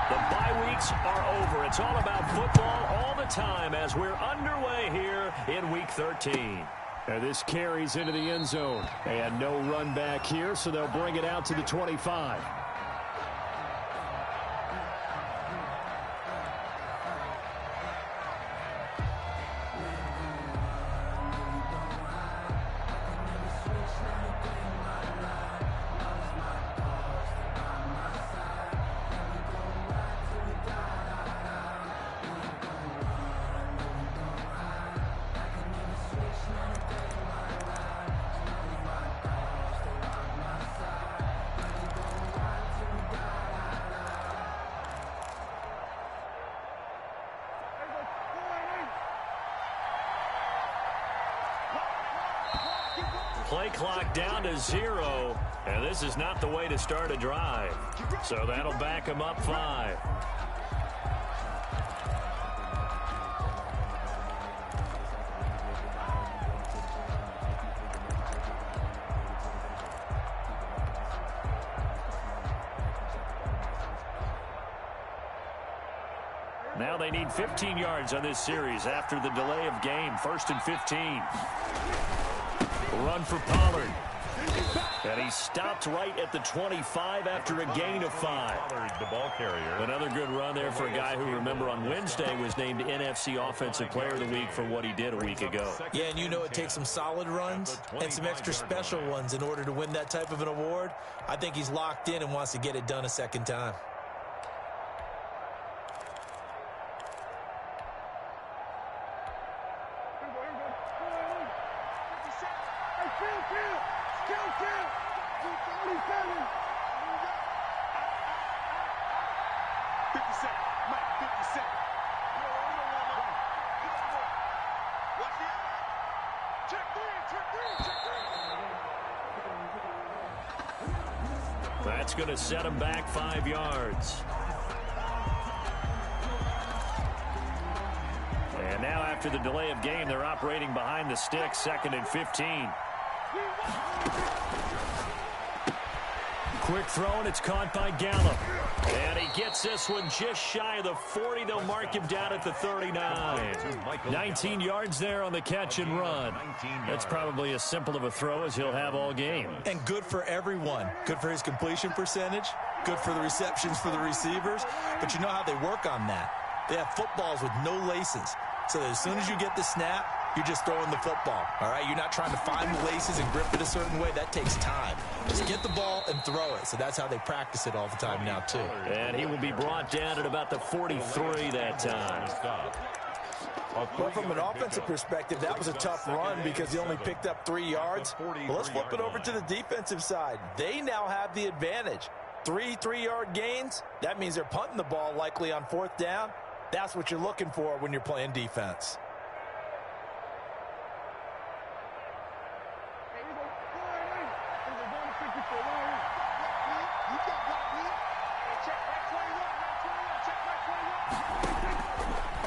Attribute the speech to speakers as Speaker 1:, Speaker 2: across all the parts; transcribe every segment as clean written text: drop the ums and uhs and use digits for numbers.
Speaker 1: The bye weeks are over. It's all about football all the time as we're underway here in Week 13.
Speaker 2: And this carries into the end zone. And no run back here, so they'll bring it out to the 25.
Speaker 1: Play clock down to 0, and this is not the way to start a drive. So that'll back them up 5. Now they need 15 yards on this series after the delay of game. 1st and 15. Run for Pollard. And he stopped right at the 25 after a gain of 5.
Speaker 3: The ball carrier.
Speaker 1: Another good run there for a guy who, remember, on Wednesday was named NFC Offensive Player of the Week for what he did a week ago.
Speaker 4: Yeah, and you know it takes some solid runs and some extra special ones in order to win that type of an award. I think he's locked in and wants to get it done a second time.
Speaker 1: That's going to set him back 5 yards. And now after the delay of game, they're operating behind the sticks, 2nd and 15. Quick throw, and it's caught by Gallup. And he gets this one just shy of the 40. They'll mark him down at the 39. 19 yards there on the catch and run. That's probably as simple of a throw as he'll have all game.
Speaker 4: And good for everyone. Good for his completion percentage. Good for the receptions for the receivers. But you know how they work on that. They have footballs with no laces. So that as soon as you get the snap, you're just throwing the football, all right? You're not trying to find the laces and grip it a certain way. That takes time. Just get the ball and throw it. So that's how they practice it all the time now, too.
Speaker 1: And he will be brought down at about the 43 that time.
Speaker 4: Well, from an offensive perspective, that was a tough run because he only picked up 3 yards. Well, let's flip it over to the defensive side. They now have the advantage. 3 3-yard gains. That means they're punting the ball likely on 4th down. That's what you're looking for when you're playing defense.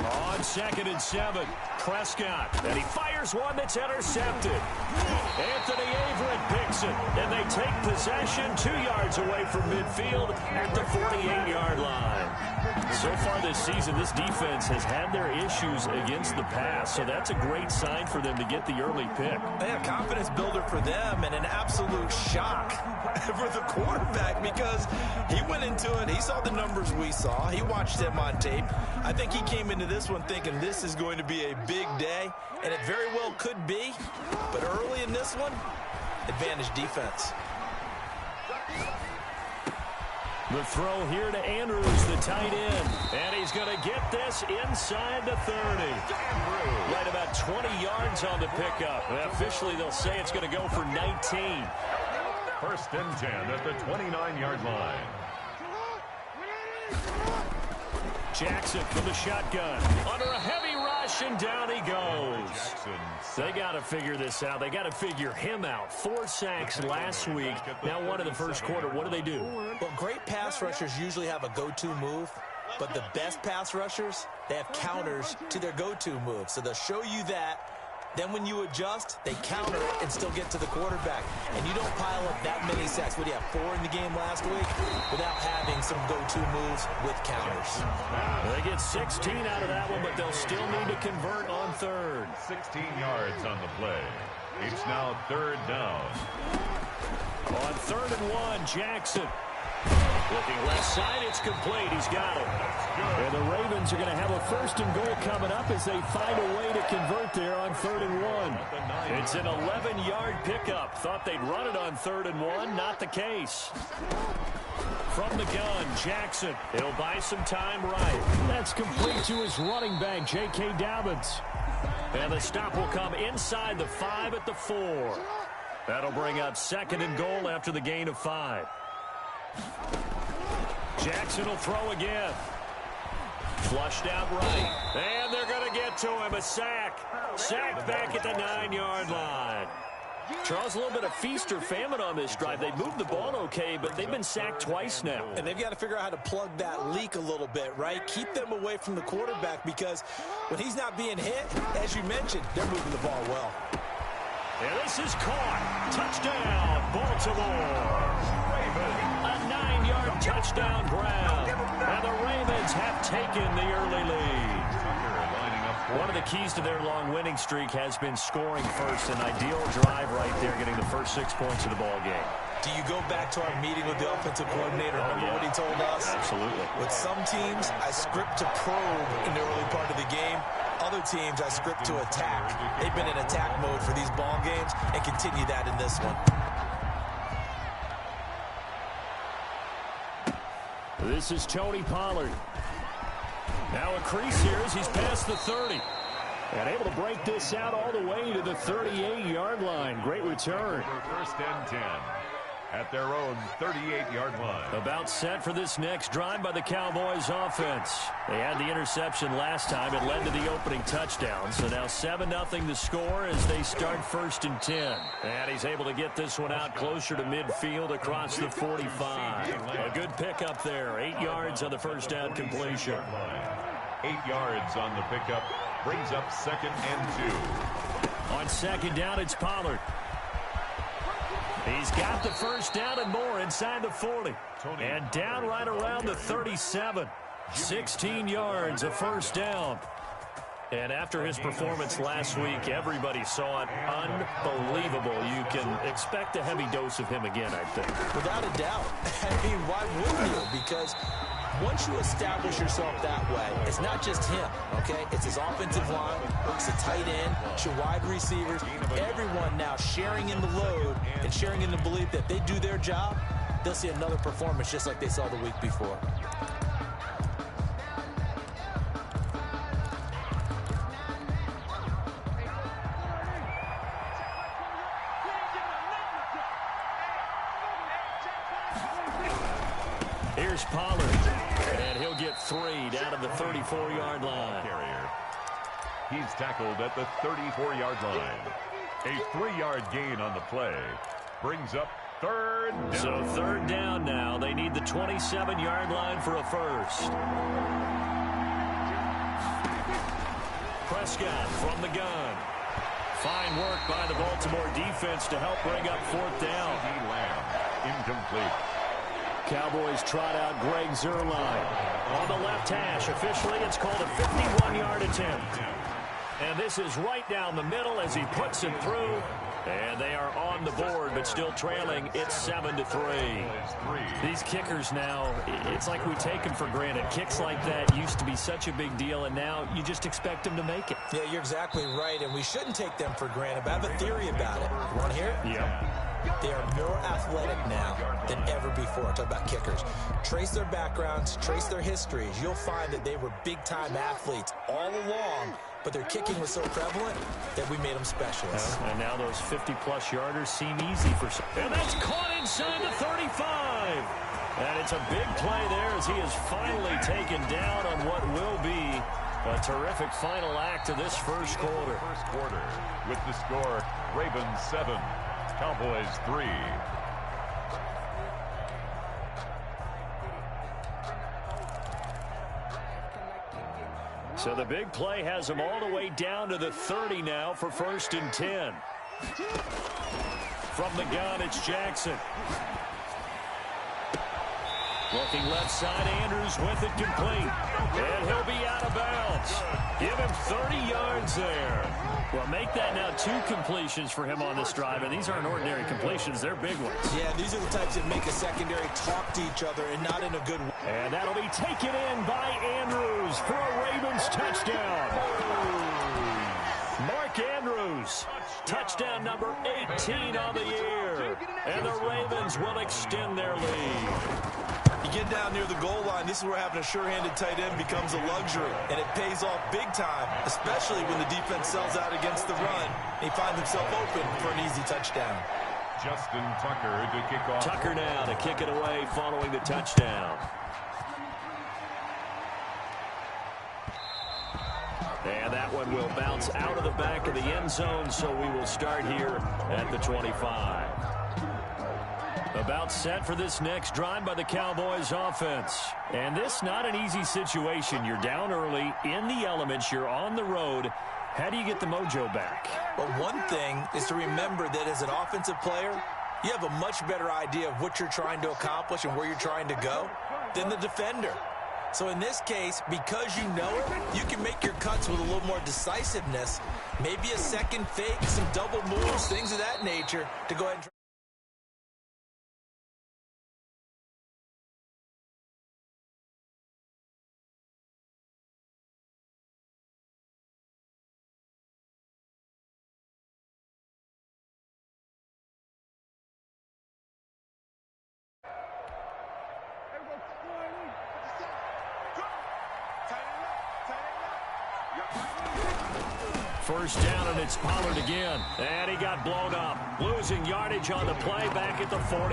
Speaker 1: On 2nd and 7, Prescott, and he fires one that's intercepted. Anthony Averett picks it, and they take possession 2 yards away from midfield at the 48-yard line. So far this season, this defense has had their issues against the pass, so that's a great sign for them to get the early pick.
Speaker 4: Yeah, confidence builder for them and an absolute shock for the quarterback because he went into it. He saw the numbers we saw. He watched them on tape. I think he came into this one thinking this is going to be a big day, and it very well could be. But early in this one, advantage defense.
Speaker 1: The throw here to Andrews, the tight end. And he's going to get this inside the 30. Right about 20 yards on the pickup. And officially, they'll say it's going to go for 19.
Speaker 3: 1st and 10 at the 29-yard line.
Speaker 1: Jackson from the shotgun. Under a heavy rush, and down he goes. They got to figure this out. They got to figure him out. 4 sacks last week. Now 1 in the first quarter. What do?
Speaker 4: Well, great pass rushers usually have a go-to move, but the best pass rushers, they have counters to their go-to move. So they'll show you that. Then when you adjust, they counter it and still get to the quarterback. And you don't pile up that many sacks. What do you have, 4 in the game last week? Without having some go-to moves with counters.
Speaker 1: They get 16 out of that one, but they'll still need to convert on third.
Speaker 3: 16 yards on the play. It's now third down.
Speaker 1: On 3rd and 1, Jackson. Looking left side, it's complete. He's got it.
Speaker 2: And the Ravens are going to have a 1st and goal coming up as they find a way to convert there on 3rd and 1.
Speaker 1: It's an 11-yard pickup. Thought they'd run it on 3rd and 1. Not the case. From the gun, Jackson. He'll buy some time right.
Speaker 2: That's complete to his running back, getyaw8tup1's.
Speaker 1: And the stop will come inside the 5 at the 4. That'll bring up 2nd and goal after the gain of 5. Jackson will throw again. Flushed out right. And they're going to get to him. A sack. Sacked back at the 9-yard line. Charles, a little bit of feast or famine on this drive. They moved the ball okay, but they've been sacked twice now.
Speaker 4: And they've got to figure out how to plug that leak a little bit, right? Keep them away from the quarterback because when he's not being hit, as you mentioned, they're moving the ball well.
Speaker 1: And this is caught. Touchdown, Baltimore. A 9-yard touchdown grab. And the Ravens have taken the early lead. One of the keys to their long winning streak has been scoring first. An ideal drive right there, getting the first 6 points of the ball game.
Speaker 4: Do you go back to our meeting with the offensive coordinator? Remember what he told us?
Speaker 1: Absolutely.
Speaker 4: With some teams, I script to probe in the early part of the game. Other teams, I script to attack. They've been in attack mode for these ball games and continue that in this one.
Speaker 2: This is Tony Pollard.
Speaker 1: Now a crease here as he's past the 30.
Speaker 2: And able to break this out all the way to the 38-yard line. Great return.
Speaker 3: 1st and 10 at their own 38-yard line.
Speaker 1: About set for this next drive by the Cowboys offense. They had the interception last time. It led to the opening touchdown. So now 7-0 the score as they start 1st and 10. And he's able to get this one out closer to midfield across the 45. A good pickup there. 8 yards on the first down completion.
Speaker 3: 8 yards on the pickup. Brings up 2nd and 2.
Speaker 1: On 2nd down, it's Pollard. He's got the first down and more inside the 40. And down right around the 37. 16 yards, a first down. And after his performance last week, everybody saw it. Unbelievable. You can expect a heavy dose of him again, I think.
Speaker 4: Without a doubt. I mean, why wouldn't you? Because once you establish yourself that way, it's not just him, okay? It's his offensive line, it's the tight end, it's your wide receivers, everyone now sharing in the load and sharing in the belief that they do their job, they'll see another performance just like they saw the week before.
Speaker 1: Here's Pollard, and he'll get 3 down to the 34-yard line.
Speaker 3: Carrier. He's tackled at the 34-yard line. A 3-yard gain on the play. Brings up 3rd down.
Speaker 1: So 3rd down now. They need the 27-yard line for a first. Prescott from the gun. Fine work by the Baltimore defense to help bring up 4th down.
Speaker 3: Lamb, incomplete.
Speaker 2: Cowboys trot out Greg Zuerlein.
Speaker 1: On the left hash, officially it's called a 51-yard attempt. And this is right down the middle as he puts it through. And they are on the board, but still trailing. It's 7-3. These kickers now, it's like we take them for granted. Kicks like that used to be such a big deal, and now you just expect them to make it.
Speaker 4: Yeah, you're exactly right, and we shouldn't take them for granted. But I have a theory about it. You want to hear it?
Speaker 1: Yeah.
Speaker 4: They are more athletic now than ever before. Talk about kickers. Trace their backgrounds, trace their histories. You'll find that they were big-time athletes all along, but their kicking was so prevalent that we made them specialists.
Speaker 1: And now those 50-plus yarders seem easy for some. And that's caught inside the 35. And it's a big play there as he is finally taken down on what will be a terrific final act of this first quarter.
Speaker 3: First quarter with the score, Ravens 7, Cowboys 3.
Speaker 1: So the big play has them all the way down to the 30 now for 1st and 10. From the gun, it's Jackson.
Speaker 2: Looking left side, Andrews with it complete. And he'll be out of bounds. Give him 30 yards there. Well, make that now 2 completions for him on this drive, and these aren't ordinary completions. They're big ones.
Speaker 4: Yeah, these are the types that make a secondary talk to each other and not in a good way.
Speaker 2: And that'll be taken in by Andrews for a Ravens touchdown. Mark Andrews, touchdown number 18 on the year. And the Ravens will extend their lead.
Speaker 4: You get down near the goal line, this is where having a sure-handed tight end becomes a luxury, and it pays off big time, especially when the defense sells out against the run, and he finds himself open for an easy touchdown.
Speaker 3: Justin Tucker to kick off.
Speaker 1: Tucker now to kick it away following the touchdown. And that one will bounce out of the back of the end zone, so we will start here at the 25. About set for this next drive by the Cowboys offense. And this not an easy situation. You're down early, in the elements, you're on the road. How do you get the mojo back?
Speaker 4: Well, one thing is to remember that as an offensive player, you have a much better idea of what you're trying to accomplish and where you're trying to go than the defender. So in this case, because you know it, you can make your cuts with a little more decisiveness, maybe a second fake, some double moves, things of that nature to go ahead and try.
Speaker 2: First down, and it's Pollard again. And he got blown up. Losing yardage on the play back at the 44.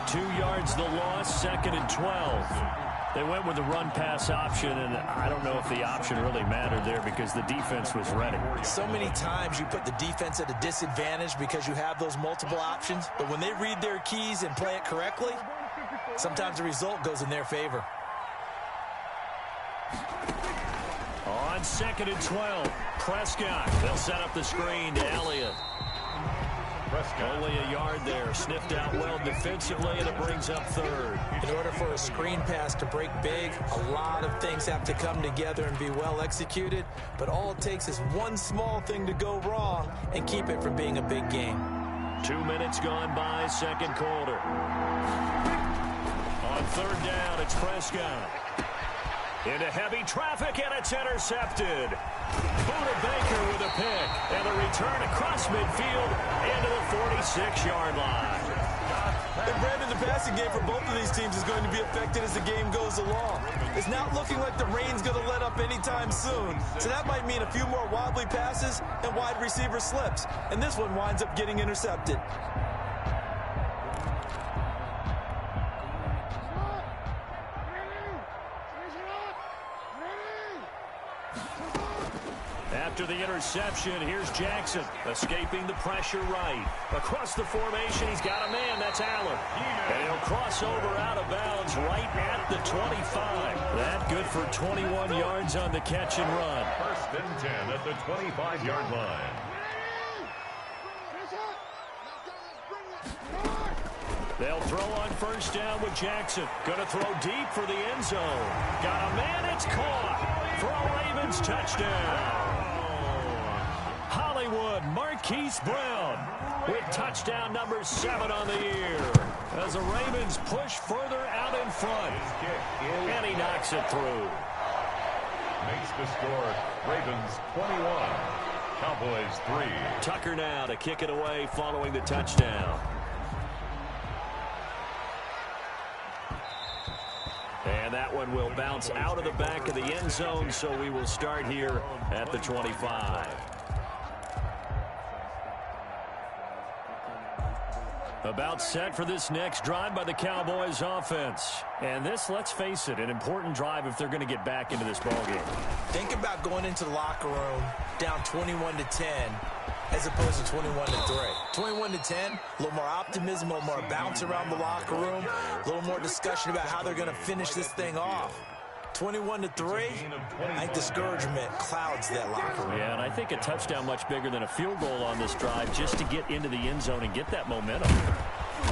Speaker 2: 2 yards the loss, 2nd and 12. They went with the run-pass option, and I don't know if the option really mattered there because the defense was ready.
Speaker 4: So many times you put the defense at a disadvantage because you have those multiple options, but when they read their keys and play it correctly, sometimes the result goes in their favor.
Speaker 2: On 2nd and 12, Prescott. They'll set up the screen to Elliott.
Speaker 3: Prescott.
Speaker 2: Only a yard there. Sniffed out well defensively, and it brings up 3rd.
Speaker 4: In order for a screen pass to break big, a lot of things have to come together and be well executed, but all it takes is one small thing to go wrong and keep it from being a big game.
Speaker 2: 2 minutes gone by, 2nd quarter. On 3rd down, it's Prescott. Into heavy traffic, and it's intercepted. Buda Baker with a pick, and a return across midfield into the 46-yard line.
Speaker 4: And Brandon, the passing game for both of these teams is going to be affected as the game goes along. It's not looking like the rain's going to let up anytime soon, so that might mean a few more wobbly passes and wide receiver slips, and this one winds up getting intercepted.
Speaker 2: After the interception, here's Jackson, escaping the pressure right. Across the formation, he's got a man, that's Allen. And he'll cross over out of bounds right at the 25. That good for 21 yards on the catch and run.
Speaker 3: 1st and 10 at the 25-yard line.
Speaker 2: They'll throw on 1st down with Jackson. Going to throw deep for the end zone. Got a man, it's caught for a Ravens touchdown. Hollywood Marquise Brown with touchdown number 7 on the year as the Ravens push further out in front. And he knocks it through.
Speaker 3: Makes the score Ravens 21, Cowboys 3.
Speaker 1: Tucker now to kick it away following the touchdown. And that one will bounce out of the back of the end zone, so we will start here at the 25.
Speaker 2: About set for this next drive by the Cowboys offense. And this, let's face it, an important drive if they're going to get back into this ballgame.
Speaker 4: Think about going into the locker room down 21-10 as opposed to 21-3. 21-10, a little more optimism, a little more bounce around the locker room, a little more discussion about how they're going to finish this thing off. 21-3, I think discouragement clouds that locker room.
Speaker 2: Yeah, and I think a touchdown much bigger than a field goal on this drive just to get into the end zone and get that momentum.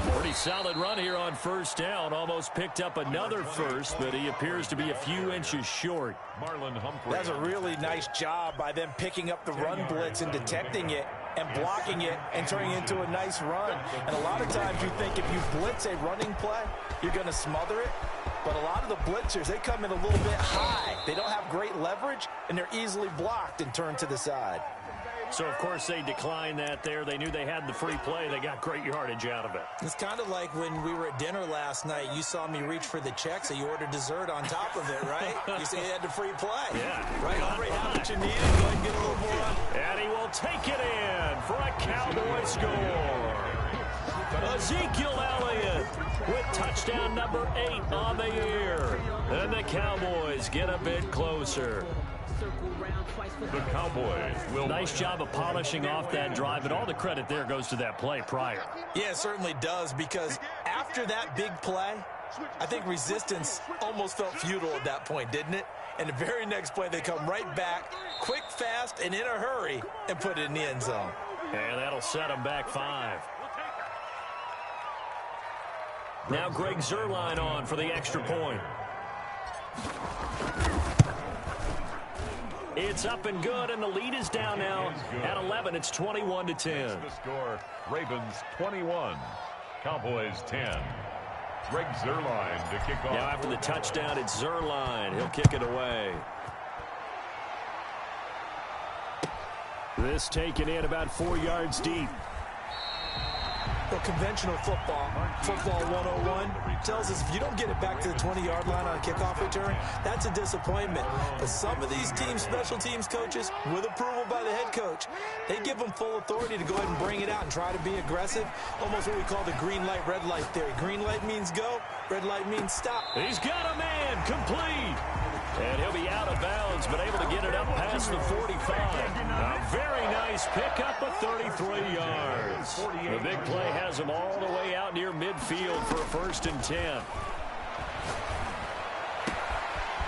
Speaker 2: Pretty solid run here on first down. Almost picked up another first, but he appears to be a few inches short.
Speaker 3: Marlon Humphrey.
Speaker 4: That's a really nice job by them picking up the run blitz and detecting it and blocking it and turning it into a nice run. And a lot of times you think if you blitz a running play, you're going to smother it. But a lot of the blitzers, they come in a little bit high. They don't have great leverage, and they're easily blocked and turned to the side.
Speaker 2: So, of course, they declined that there. They knew they had the free play. They got great yardage out of it.
Speaker 4: It's kind of like when we were at dinner last night. You saw me reach for the check, so you ordered dessert on top of it, right? You say you had the free play.
Speaker 2: Yeah.
Speaker 4: Right, already have what you needed. Go ahead and get a little more.
Speaker 1: And he will take it in for a Cowboy score. Ezekiel Elliott with touchdown number 8 on the year. And the Cowboys get a bit closer.
Speaker 3: The Cowboys will...
Speaker 2: Nice job of polishing off that drive, but all the credit there goes to that play prior.
Speaker 4: Yeah, it certainly does, because after that big play, I think resistance almost felt futile at that point, didn't it? And the very next play, they come right back, quick, fast, and in a hurry, and put it in the end zone.
Speaker 2: And that'll set them back 5. Now Greg Zuerlein on for the extra point. It's up and good, and the lead is down now at 11. It's 21-10.
Speaker 3: The score, Ravens 21, Cowboys 10. Greg Zuerlein to kick off.
Speaker 1: Now after the touchdown, it's Zuerlein. He'll kick it away. This taken in about 4 yards deep.
Speaker 4: Well, conventional football 101, tells us if you don't get it back to the 20-yard line on a kickoff return, that's a disappointment. But some of these special teams coaches, with approval by the head coach, they give them full authority to go ahead and bring it out and try to be aggressive. Almost what we call the green light, red light theory. Green light means go, red light means stop.
Speaker 1: He's got a man complete. And he'll be out of bounds, but able to get it up past the 45. A very nice pickup of 33 yards. The big play has him all the way out near midfield for a 1st and 10.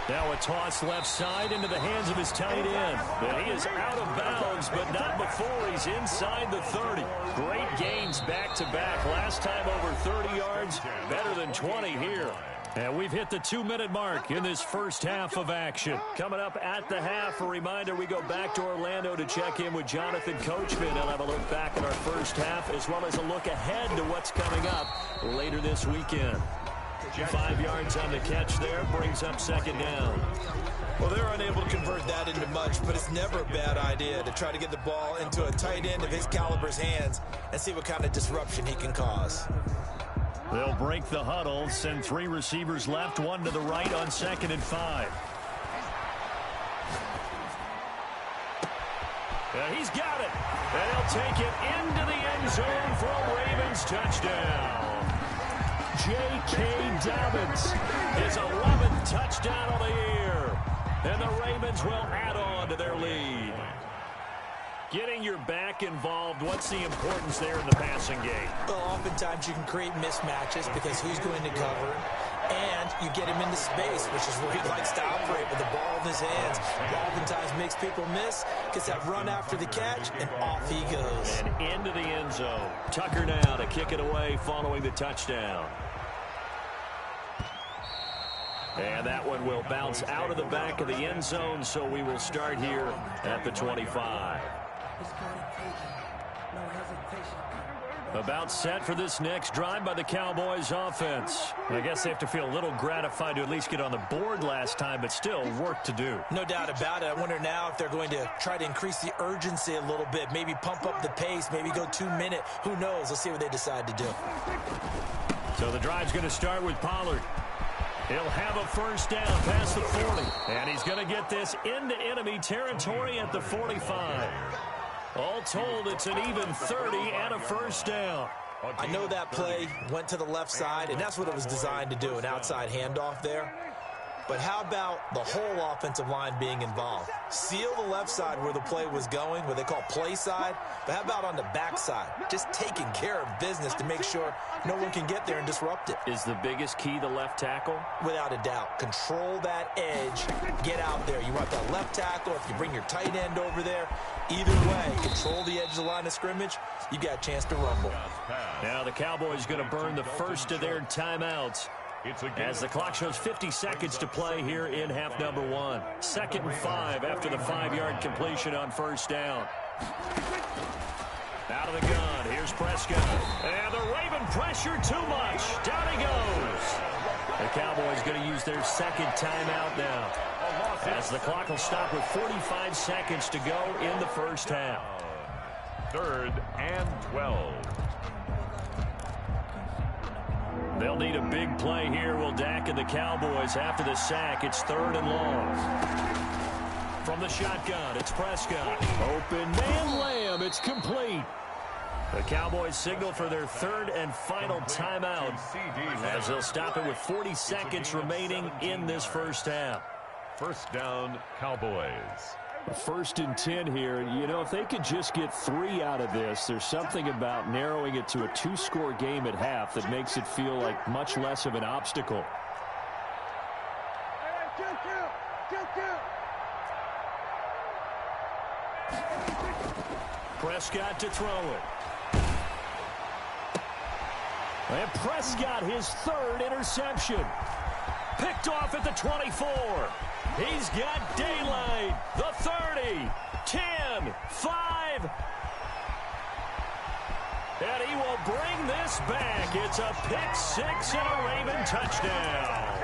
Speaker 1: Now a toss left side into the hands of his tight end. And he is out of bounds, but not before he's inside the 30. Great gains back-to-back. Last time over 30 yards, better than 20 here. And we've hit the 2-minute mark in this first half of action. Coming up at the half, a reminder, we go back to Orlando to check in with Jonathan Coachman. He'll have a look back at our first half, as well as a look ahead to what's coming up later this weekend. 5 yards on the catch there, brings up 2nd down.
Speaker 4: Well, they're unable to convert that into much, but it's never a bad idea to try to get the ball into a tight end of his caliber's hands and see what kind of disruption he can cause.
Speaker 2: They'll break the huddle, send 3 receivers left, 1 to the right on 2nd and 5.
Speaker 1: And he's got it. And he'll take it into the end zone for a Ravens touchdown. J.K. Dobbins, his 11th touchdown of the year. And the Ravens will add on to their lead. Getting your back involved, what's the importance there in the passing game?
Speaker 4: Well, oftentimes you can create mismatches because who's going to cover, and you get him into space, which is where he likes to operate with the ball in his hands. Oftentimes makes people miss, gets that run after the catch, and off he goes.
Speaker 1: And into the end zone. Tucker now to kick it away following the touchdown. And that one will bounce out of the back of the end zone, so we will start here at the 25. About set for this next drive by the Cowboys offense. I guess they have to feel a little gratified to at least get on the board last time, but still work to do.
Speaker 4: No doubt about it. I wonder now if they're going to try to increase the urgency a little bit, maybe pump up the pace, maybe go 2-minute. Who knows? Let's see what they decide to do.
Speaker 1: So the drive's going to start with Pollard. He'll have a 1st down past the 40. And he's going to get this into enemy territory at the 45. All told, it's an even 30 and a 1st down.
Speaker 4: I know that play went to the left side, and that's what it was designed to do, an outside handoff there. But how about the whole offensive line being involved? Seal the left side where the play was going, what they call play side. But how about on the back side? Just taking care of business to make sure no one can get there and disrupt it.
Speaker 2: Is the biggest key the left tackle?
Speaker 4: Without a doubt. Control that edge. Get out there. You want that left tackle. If you bring your tight end over there, either way, control the edge of the line of scrimmage, you got a chance to rumble.
Speaker 2: Now the Cowboys going to burn the first of their timeouts as the clock shows 50 seconds to play here in half number 1. 2nd and 5 after the 5-yard completion on first down. Out of the gun, here's Prescott. And the Raven pressure too much. Down he goes. The Cowboys going to use their second timeout now, as the clock will stop with 45 seconds to go in the first half.
Speaker 3: 3rd and 12.
Speaker 2: They'll need a big play here, will Dak and the Cowboys after the sack. It's 3rd and long. From the shotgun, it's Prescott. Open man Lamb. It's complete. The Cowboys signal for their 3rd and final timeout, as they'll stop it with 40 seconds remaining in this first half.
Speaker 3: First down, Cowboys.
Speaker 1: 1st and 10 here. You know, if they could just get 3 out of this, there's something about narrowing it to a 2-score game at half that makes it feel like much less of an obstacle.
Speaker 2: Prescott to throw it.
Speaker 1: And Prescott, his 3rd interception.
Speaker 2: Picked off at the 24. He's got daylight. The 30, 10, 5. And he will bring this back. It's a pick 6 and a Raven touchdown.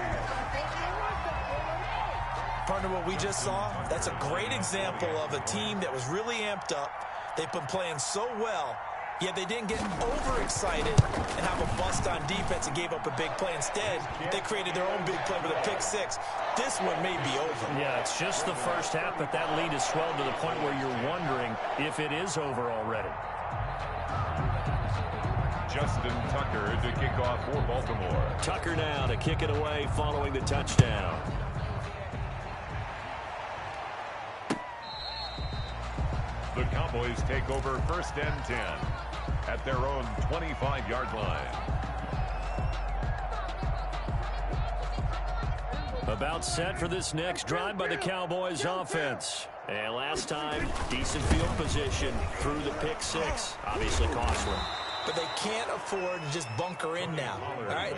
Speaker 4: Partner, what we just saw, that's a great example of a team that was really amped up. They've been playing so well, yet they didn't get overexcited and have a bust on defense and gave up a big play. Instead, they created their own big play with a pick 6. This one may be over.
Speaker 2: Yeah, it's just the first half, but that lead has swelled to the point where you're wondering if it is over already.
Speaker 3: Justin Tucker to kick off for Baltimore.
Speaker 2: Tucker now to kick it away following the touchdown.
Speaker 3: The Cowboys take over 1st and 10 at their own 25-yard line.
Speaker 2: About set for this next drive by the Cowboys offense. And last time, decent field position through the pick 6. Obviously costly.
Speaker 4: But they can't afford to just bunker in now. All right,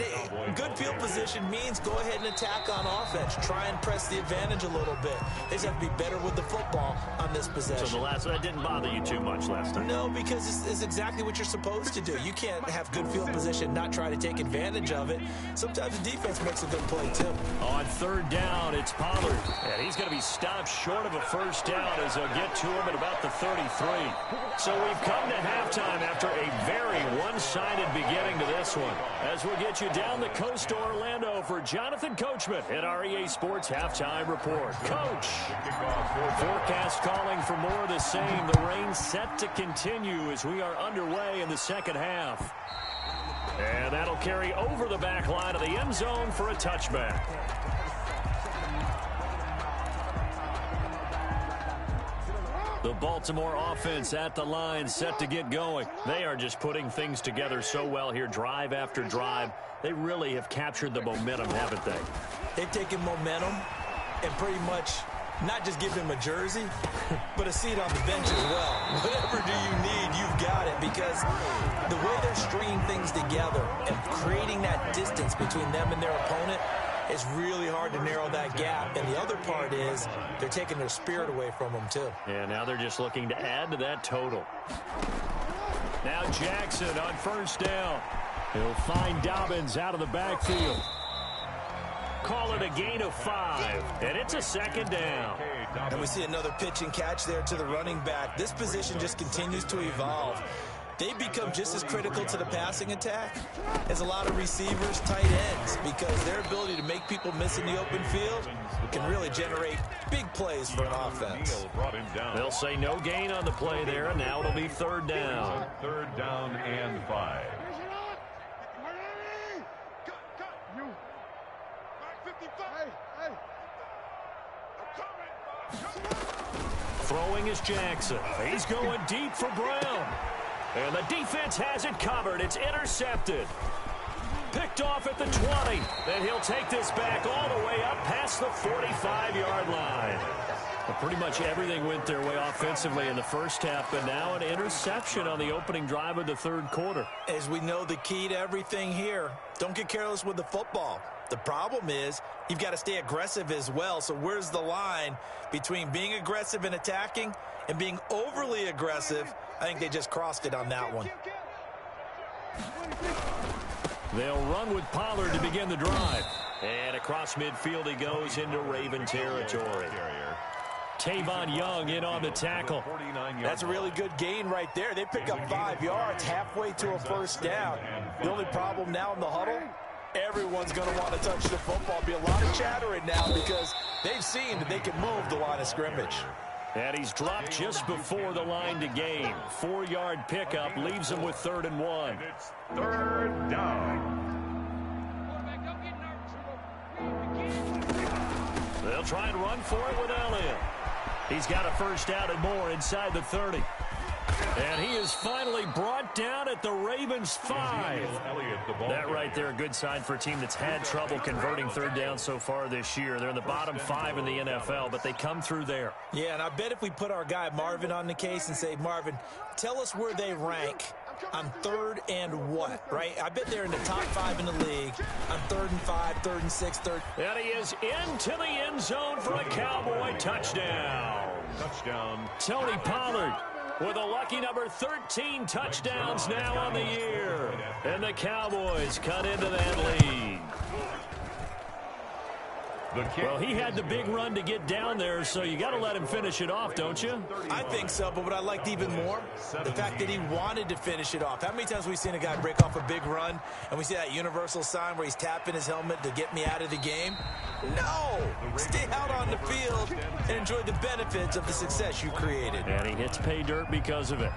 Speaker 4: good field position means go ahead and attack on offense. Try and press the advantage a little bit. They just have to be better with the football on this possession.
Speaker 2: So that didn't bother you too much last time?
Speaker 4: No, because it's exactly what you're supposed to do. You can't have good field position, not try to take advantage of it. Sometimes the defense makes a good play, too.
Speaker 2: On 3rd down, it's Pollard. And he's going to be stopped short of a first down as they'll get to him at about the 33. So we've come to halftime after a very one-sided beginning to this one, as we'll get you down the coast to Orlando for Jonathan Coachman at our EA Sports Halftime Report. Coach, forecast calling for more of the same. The rain set to continue as we are underway in the second half. And that'll carry over the back line of the end zone for a touchback. The Baltimore offense at the line, set to get going. They are just putting things together so well here, drive after drive. They really have captured the momentum, haven't they?
Speaker 4: They've taken momentum and pretty much not just give him a jersey, but a seat on the bench as well. Whatever do you need, you've got it, because the way they're stringing things together and creating that distance between them and their opponent, it's really hard to narrow that gap. And the other part is they're taking their spirit away from them, too.
Speaker 2: Yeah, now they're just looking to add to that total. Now Jackson on 1st down. He'll find Dobbins out of the backfield. Call it a gain of 5, and it's a 2nd down.
Speaker 4: And we see another pitch and catch there to the running back. This position just continues to evolve. They become just as critical to the passing attack as a lot of receivers, tight ends, because their ability to make people miss in the open field can really generate big plays for an offense.
Speaker 2: They'll say no gain on the play there, and now it'll be 3rd down.
Speaker 3: 3rd down and 5.
Speaker 1: Throwing is Jackson. He's going deep for Brown. And the defense has it covered. It's intercepted. Picked off at the 20. And he'll take this back all the way up past the 45-yard line. Well, pretty much everything went their way offensively in the first half, but now an interception on the opening drive of the third quarter.
Speaker 4: As we know, the key to everything here, don't get careless with the football. The problem is you've got to stay aggressive as well. So where's the line between being aggressive and attacking and being overly aggressive? I think they just crossed it on that one.
Speaker 1: They'll run with Pollard to begin the drive. And across midfield he goes into Raven territory. Tavon Young in on the tackle.
Speaker 4: That's a really good gain right there. They pick up 5 yards halfway to a first down. The only problem now in the huddle, everyone's going to want to touch the football. Be a lot of chattering now because they've seen that they can move the line of scrimmage.
Speaker 1: And he's dropped just before the line to gain. 4-yard pickup leaves him with 3rd and 1.
Speaker 3: It's 3rd down.
Speaker 1: They'll try and run for it with Elliott. He's got a first down and more inside the 30. And he is finally brought down at the Ravens 5. That right there, a good sign for a team that's had trouble converting third down so far this year. They're in the bottom 5 in the NFL, but they come through there.
Speaker 4: Yeah, and I bet if we put our guy Marvin on the case and say, Marvin, tell us where they rank on 3rd and what, right? I bet they're in the top 5 in the league on 3rd and 5, 3rd and 6, 3rd.
Speaker 1: And he is into the end zone for a Cowboy touchdown.
Speaker 3: Touchdown.
Speaker 1: Tony Pollard with a lucky number 13 touchdowns now on the year. And the Cowboys cut into that lead. Well, he had the big run to get down there, so you got to let him finish it off, don't you?
Speaker 4: I think so, but what I liked even more, the fact that he wanted to finish it off. How many times have we seen a guy break off a big run, and we see that universal sign where he's tapping his helmet to get me out of the game? No! Stay out on the field and enjoy the benefits of the success you created.
Speaker 1: And he hits pay dirt because of it.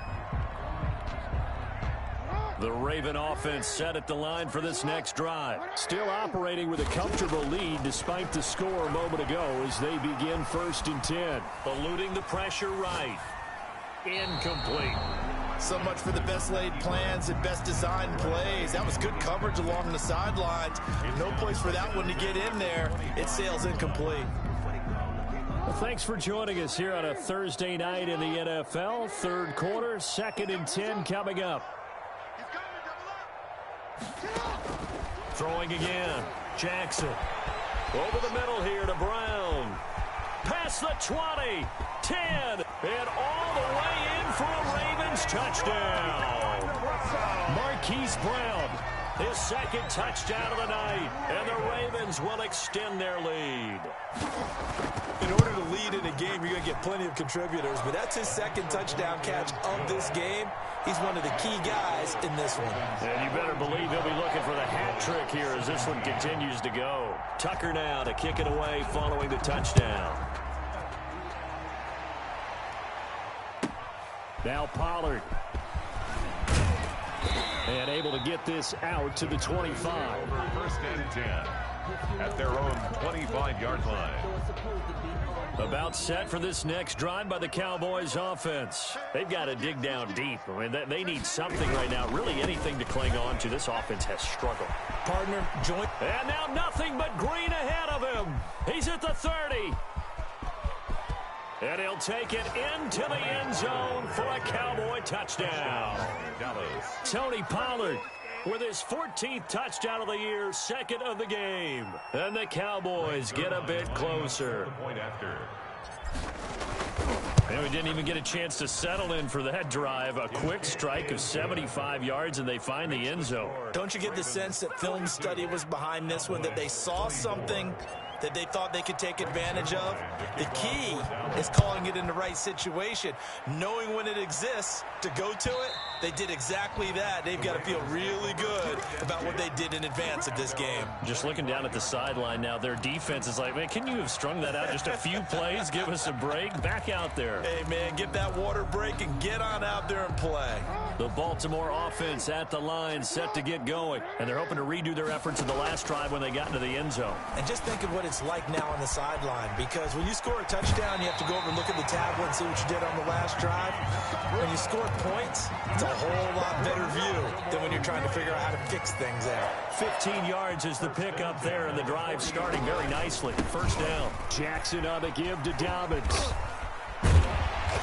Speaker 1: The Raven offense set at the line for this next drive. Still operating with a comfortable lead despite the score a moment ago as they begin 1st and 10. Eluding the pressure right. Incomplete.
Speaker 4: So much for the best laid plans and best designed plays. That was good coverage along the sidelines. No place for that one to get in there. It sails incomplete.
Speaker 1: Well, thanks for joining us here on a Thursday night in the NFL. Third quarter, 2nd and 10 coming up. Throwing again. Jackson. Over the middle here to Brown. Past the 20. 10. And all the way in for a Ravens touchdown. Marquise Brown. His 2nd touchdown of the night. And the Ravens will extend their lead.
Speaker 4: In order to lead in a game, you're going to get plenty of contributors, but that's his 2nd touchdown catch of this game. He's one of the key guys in this one.
Speaker 1: And you better believe he'll be looking for the hat trick here as this one continues to go. Tucker now to kick it away following the touchdown. Now Pollard. And able to get this out to the 25.
Speaker 3: 1st and 10 at their own 25-yard line.
Speaker 1: About set for this next drive by the Cowboys offense. They've got to dig down deep. I mean, they need something right now, really anything to cling on to. This offense has struggled.
Speaker 4: Partner, joint.
Speaker 1: And now nothing but green ahead of him. He's at the 30. And he'll take it into the end zone for a Cowboy touchdown. Tony Pollard with his 14th touchdown of the year, 2nd of the game. And the Cowboys get a bit closer. And we didn't even get a chance to settle in for that drive. A quick strike of 75 yards, and they find the end zone.
Speaker 4: Don't you get the sense that film study was behind this one, that they saw something that they thought they could take advantage of? The key is calling it in the right situation, knowing when it exists to go to it. They did exactly that. They've got to feel really good about what they did in advance of this game.
Speaker 1: Just looking down at the sideline now, their defense is like, man, can you have strung that out just a few plays? Give us a break. Back out there.
Speaker 4: Hey, man, get that water break and get on out there and play.
Speaker 2: The Baltimore offense at the line, set to get going. And they're hoping to redo their efforts in the last drive when they got into the end zone.
Speaker 4: And just think of what it's like now on the sideline, because when you score a touchdown, you have to go over and look at the tablet and see what you did on the last drive. When you score points, it's a whole lot better view than when you're trying to figure out how to fix things there.
Speaker 2: 15 yards is the pickup there, and the drive starting very nicely. First down. Jackson on the give to Dobbins.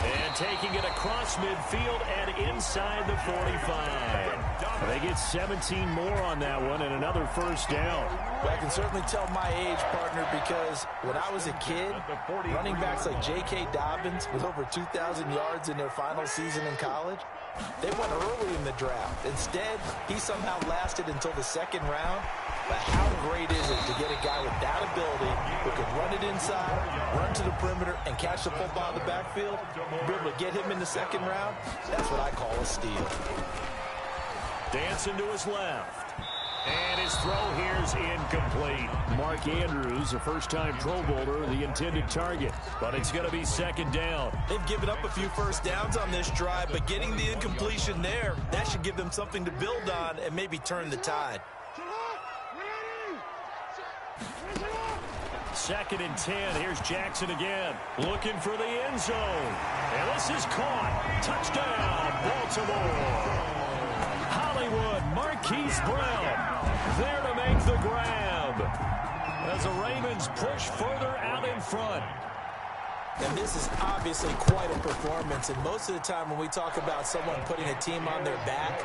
Speaker 2: And taking it across midfield and inside the 45. They get 17 more on that one and another first down.
Speaker 4: Well, I can certainly tell my age, partner, because when I was a kid, running backs like J.K. Dobbins with over 2,000 yards in their final season in college, they went early in the draft. Instead, he somehow lasted until the second round. But how great is it to get a guy with that ability who can run it inside, run to the perimeter, and catch the football in the backfield? Be able to get him in the second round? That's what I call a steal.
Speaker 2: Dancing to his left. And his throw here's incomplete. Mark Andrews, a first-time Pro Bowler, the intended target. But it's going to be second down.
Speaker 4: They've given up a few first downs on this drive, but getting the incompletion there, that should give them something to build on and maybe turn the tide.
Speaker 2: Second and 10. Here's Jackson again. Looking for the end zone. And this is caught. Touchdown, Baltimore. Hollywood, Marquise Brown there to make the grab as the Ravens push further out in front.
Speaker 4: And this is obviously quite a performance. And most of the time when we talk about someone putting a team on their back,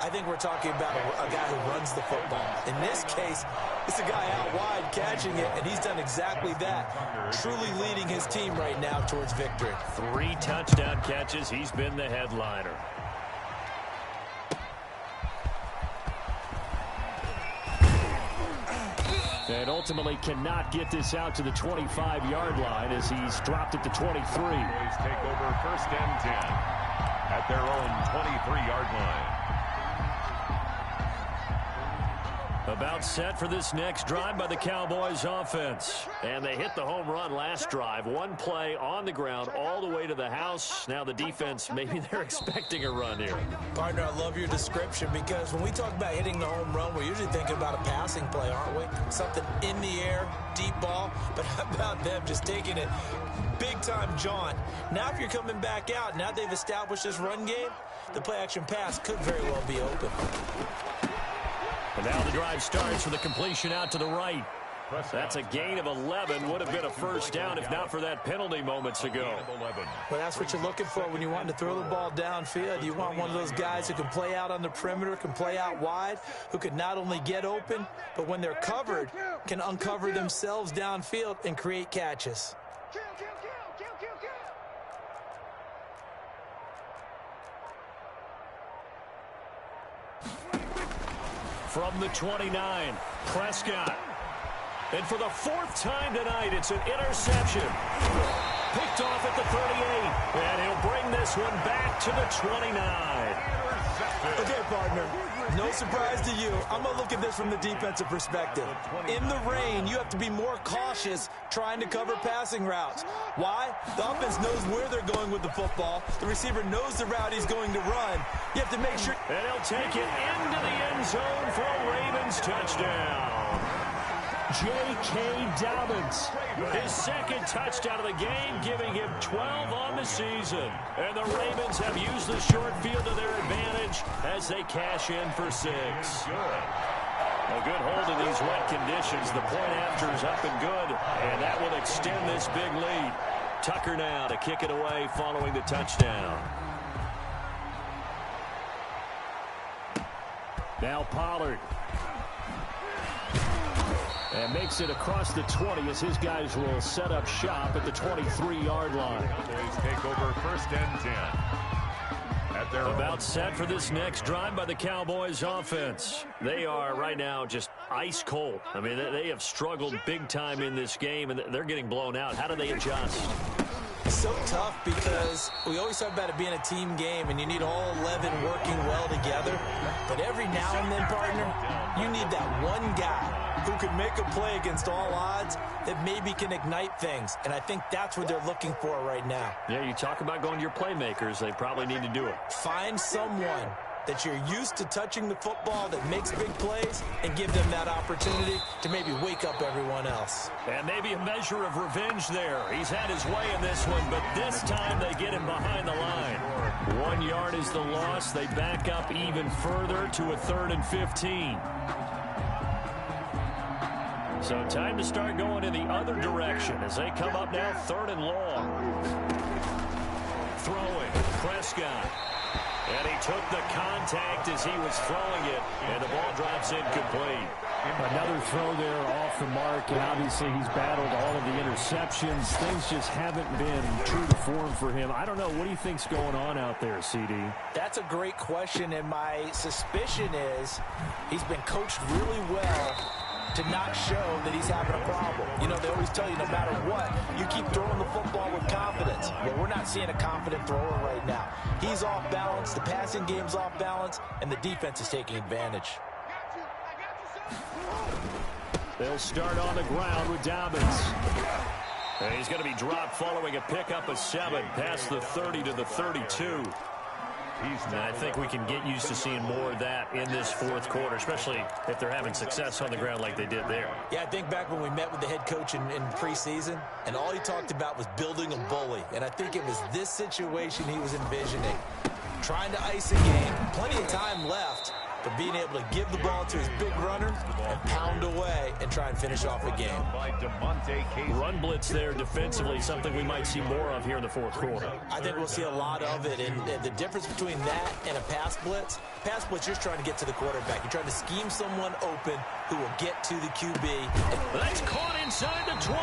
Speaker 4: I think we're talking about a guy who runs the football. In this case, it's a guy out wide catching it, and he's done exactly that, truly leading his team right now towards victory.
Speaker 2: 3 touchdown catches. He's been the headliner. And ultimately cannot get this out to the 25-yard line as he's dropped at the 23.
Speaker 3: Cowboys take over first and 10 at their own 23-yard line.
Speaker 2: About set for this next drive by the Cowboys offense. And they hit the home run last drive. One play on the ground all the way to the house. Now the defense, maybe they're expecting a run here.
Speaker 4: Partner, I love your description because when we talk about hitting the home run, we're usually thinking about a passing play, aren't we? Something in the air, deep ball. But how about them just taking it big-time jaunt? Now if you're coming back out, now they've established this run game, the play-action pass could very well be open.
Speaker 2: And now the drive starts with a completion out to the right. That's a gain of 11. Would have been a first down if not for that penalty moments ago.
Speaker 4: Well, that's what you're looking for when you want to throw the ball downfield. You want one of those guys who can play out on the perimeter, can play out wide, who can not only get open, but when they're covered, can uncover themselves downfield and create catches.
Speaker 2: From the 29, Prescott. And for the 4th time tonight, it's an interception. Picked off at the 38. And he'll bring this one back to the 29.
Speaker 4: Okay, partner, no surprise to you. I'm going to look at this from the defensive perspective. In the rain, you have to be more cautious trying to cover passing routes. Why? The offense knows where they're going with the football. The receiver knows the route he's going to run. You have to make sure.
Speaker 2: And he'll take it into the end zone for a Ravens touchdown. J.K. Dobbins, his 2nd touchdown of the game, giving him 12 on the season. And the Ravens have used the short field to their advantage as they cash in for 6. A good hold in these wet conditions. The point after is up and good, and that will extend this big lead. Tucker now to kick it away following the touchdown. Now Pollard. And makes it across the 20 as his guys will set up shop at the 23-yard line.
Speaker 3: Cowboys take over first and 10. At their
Speaker 2: About set for this next drive by the Cowboys offense. They are right now just ice cold. I mean, they have struggled big time in this game, and they're getting blown out. How do they adjust?
Speaker 4: so tough because we always talk about it being a team game and you need all 11 working well together. But every now and then, partner, you need that one guy who can make a play against all odds that maybe can ignite things. And I think that's what they're looking for right now.
Speaker 2: Yeah, you talk about going to your playmakers. They probably need to do it.
Speaker 4: Find someone that you're used to touching the football that makes big plays and give them that opportunity to maybe wake up everyone else.
Speaker 2: And maybe a measure of revenge there. He's had his way in this one, but this time they get him behind the line. 1 yard is the loss. They back up even further to a 3rd and 15. So time to start going in the other direction as they come up now 3rd and long. Throwing, Prescott. And he took the contact as he was throwing it, and the ball drops incomplete.
Speaker 1: Another throw there off the mark, and obviously he's battled all of the interceptions. Things just haven't been true to form for him. I don't know. What do you think's going on out there, CD?
Speaker 4: That's a great question, and my suspicion is he's been coached really well to not show that he's having a problem. You know, they always tell you no matter what, you keep throwing the football with confidence. Well, we're not seeing a confident thrower right now. He's off balance, the passing game's off balance, and the defense is taking advantage.
Speaker 2: They'll start on the ground with Dobbins. And he's going to be dropped following a pickup of 7 past the 30 to the 32. And I think we can get used to seeing more of that in this 4th quarter, especially if they're having success on the ground like they did there.
Speaker 4: Yeah, I think back when we met with the head coach in preseason, and all he talked about was building a bully. And I think it was this situation he was envisioning. Trying to ice a game, plenty of time left, but being able to give the ball to his big runner and pound away and try and finish off a game.
Speaker 2: Run blitz there defensively, something we might see more of here in the 4th quarter.
Speaker 4: I think we'll see a lot of it, and the difference between that and a pass blitz, you're just trying to get to the quarterback. You're trying to scheme someone open who will get to the QB.
Speaker 2: That's caught inside the 20.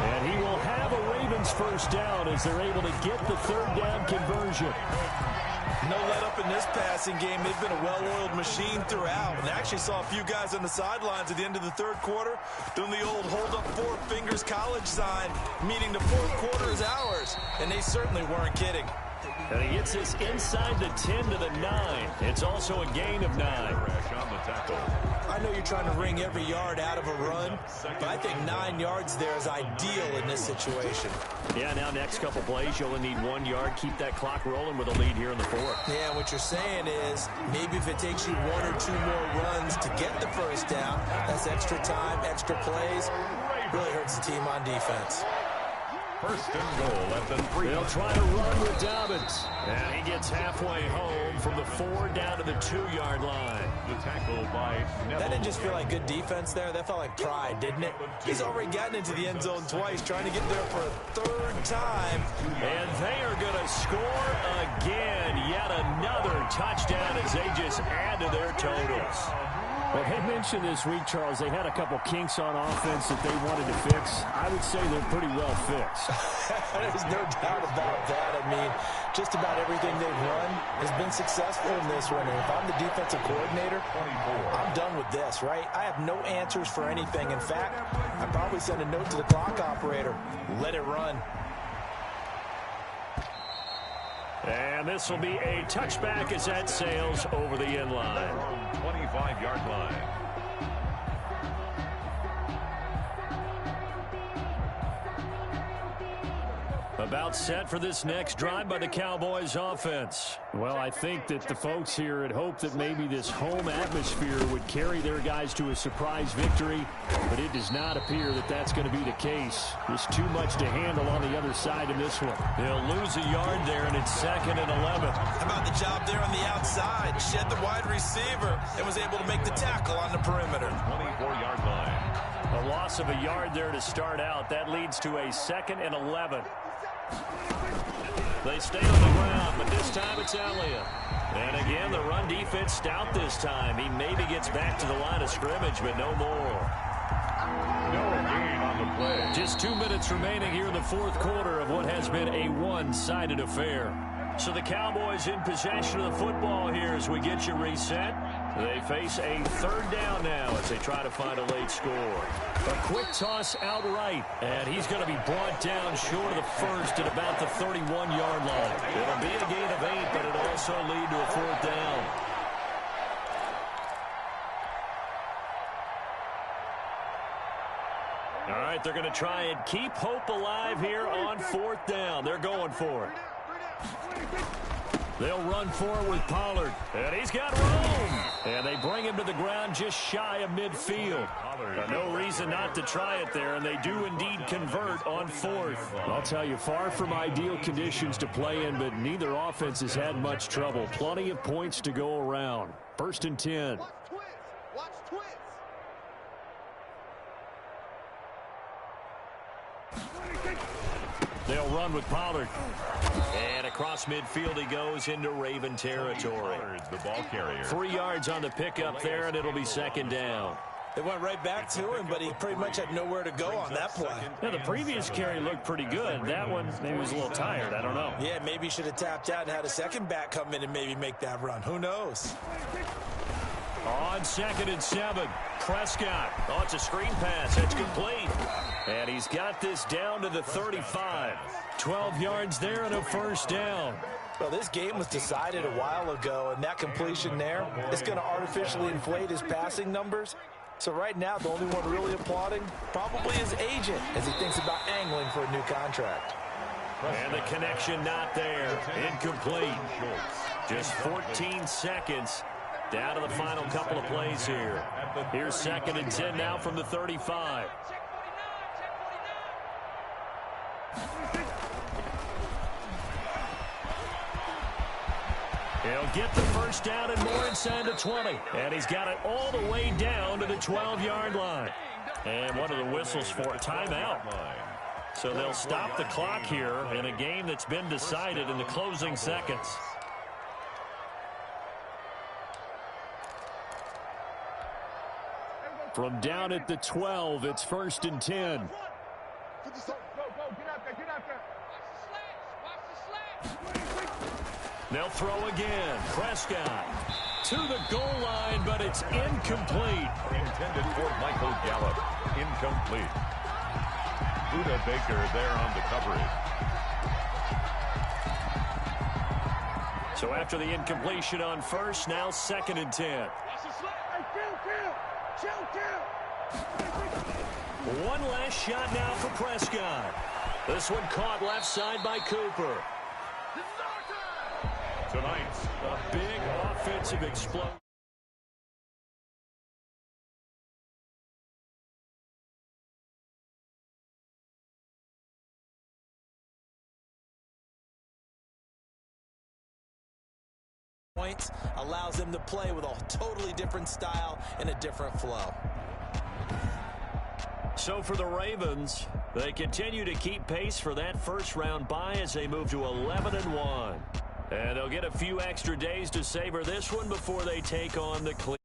Speaker 2: And he will have a Ravens first down as they're able to get the 3rd down conversion.
Speaker 4: No let up in this passing game. They've been a well-oiled machine throughout. And actually saw a few guys on the sidelines at the end of the 3rd quarter doing the old hold up 4 fingers college sign, meaning the 4th quarter is ours. And they certainly weren't kidding.
Speaker 2: And he gets this inside the 10 to the 9. It's also a gain of 9.
Speaker 4: I know you're trying to wring every yard out of a run, but I think 9 yards there is ideal in this situation.
Speaker 2: Yeah, now next couple plays, you only need 1 yard. Keep that clock rolling with a lead here in the 4th.
Speaker 4: Yeah, what you're saying is maybe if it takes you 1 or 2 more runs to get the first down, that's extra time, extra plays. Really hurts the team on defense.
Speaker 3: 1st and goal at the 3.
Speaker 2: They'll try to run with Dobbins. And he gets halfway home from the 4 down to the 2-yard line.
Speaker 3: The tackle by Neville.
Speaker 4: That didn't just feel like good defense there. That felt like pride, didn't it? He's already gotten into the end zone twice, trying to get there for a 3rd time.
Speaker 2: And they are going to score again. Yet another touchdown as they just add to their totals.
Speaker 1: Well, they mentioned this week, Charles, they had a couple kinks on offense that they wanted to fix. I would say they're pretty well fixed.
Speaker 4: There's no doubt about that. I mean, just about everything they've run has been successful in this one. And if I'm the defensive coordinator, I'm done with this, right? I have no answers for anything. In fact, I'd probably send a note to the clock operator. Let it run.
Speaker 2: And this will be a touchback as that sails over the end line.
Speaker 3: 25-yard line.
Speaker 2: About set for this next drive by the Cowboys offense.
Speaker 1: Well, I think that the folks here had hoped that maybe this home atmosphere would carry their guys to a surprise victory, but it does not appear that that's going to be the case. There's too much to handle on the other side in this one.
Speaker 2: They'll lose a yard there, and it's 2nd and 11.
Speaker 4: How about the job there on the outside? Shed the wide receiver and was able to make the tackle on the perimeter.
Speaker 3: 24-yard line.
Speaker 2: A loss of a yard there to start out. That leads to a 2nd and 11. They stay on the ground, but this time it's Elliott. And again, the run defense stout this time. He maybe gets back to the line of scrimmage, but no more.
Speaker 3: No gain on the play.
Speaker 2: Just 2 minutes remaining here in the 4th quarter of what has been a one-sided affair. So the Cowboys in possession of the football here as we get you reset. They face a third down now as they try to find a late score. A quick toss outright, and he's going to be brought down short of the first at about the 31-yard line. It'll be a gain of 8, but it'll also lead to a fourth down. All right, they're going to try and keep hope alive here on fourth down. They're going for it. They'll run for it with Pollard. And he's got room. And they bring him to the ground just shy of midfield. No reason not to try it there, and they do indeed convert on fourth. I'll tell you, far from ideal conditions to play in, but neither offense has had much trouble. Plenty of points to go around. 1st and 10. They'll run with Pollard. And across midfield he goes into Raven territory.
Speaker 3: The ball carrier.
Speaker 2: 3 yards on the pickup there, and it'll be second down.
Speaker 4: They went right back to him, but he pretty much had nowhere to go on that play.
Speaker 2: Yeah, the previous carry looked pretty good. That one, maybe was a little tired. I don't know.
Speaker 4: Yeah, maybe he should have tapped out and had a second back come in and maybe make that run. Who knows?
Speaker 2: On 2nd and 7, Prescott. Oh, it's a screen pass. It's complete. And he's got this down to the 35. 12 yards there and a first down.
Speaker 4: Well, this game was decided a while ago, and that completion there is going to artificially inflate his passing numbers. So right now, the only one really applauding probably his agent as he thinks about angling for a new contract.
Speaker 2: And the connection not there. Incomplete. Just 14 seconds. Down to the final couple of plays here. Here's 2nd and 10 now from the 35. He'll get the first down and more inside the 20. And he's got it all the way down to the 12-yard line. And what are the whistles for? Timeout. So they'll stop the clock here in a game that's been decided in the closing seconds. From down at the 12, it's 1st and 10. They'll throw again. Prescott to the goal line, but it's incomplete.
Speaker 3: Intended for Michael Gallup. Incomplete. Buda Baker there on the coverage.
Speaker 2: So after the incompletion on first, now 2nd and 10. One last shot now for Prescott. This one caught left side by Cooper.
Speaker 3: Tonight,
Speaker 2: A big offensive explosion.
Speaker 4: Points allows them to play with a totally different style and a different flow.
Speaker 2: So for the Ravens, they continue to keep pace for that first-round bye as they move to 11-1. And they'll get a few extra days to savor this one before they take on the Cleveland.